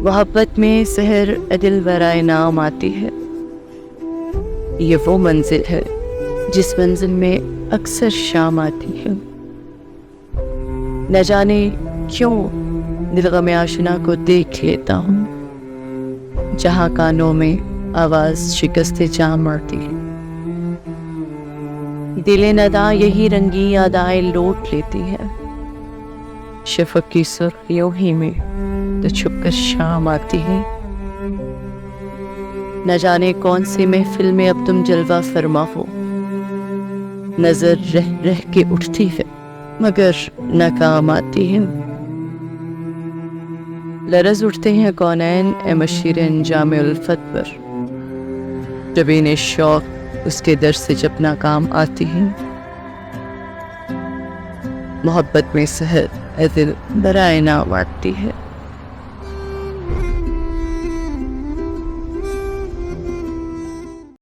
محبت میں سحر دل برائے نام آتی ہے. یہ وہ منزل ہے جس منزل میں اکثر شام آتی ہے. نہ جانے کیوں دل غم آشنا کو دیکھ لیتا ہوں جہاں کانوں میں آواز شکست جام آتی ہے. دل ندا یہی رنگی یادائیں لوٹ لیتی ہے. شفق کی سرخیوں ہی میں تو چھپ کر شام آتی ہے. نہ جانے کون سی محفل میں اب تم جلوہ فرما ہو. نظر رہ رہ کے اٹھتی ہے مگر ناکام آتی ہے. لرز اٹھتے ہیں کونین اے مشیر انجام الفت پر جبین شوق اس کے در سے جب ناکام آتی ہے. محبت میں سحر اے دل برائے نام آتی ہے.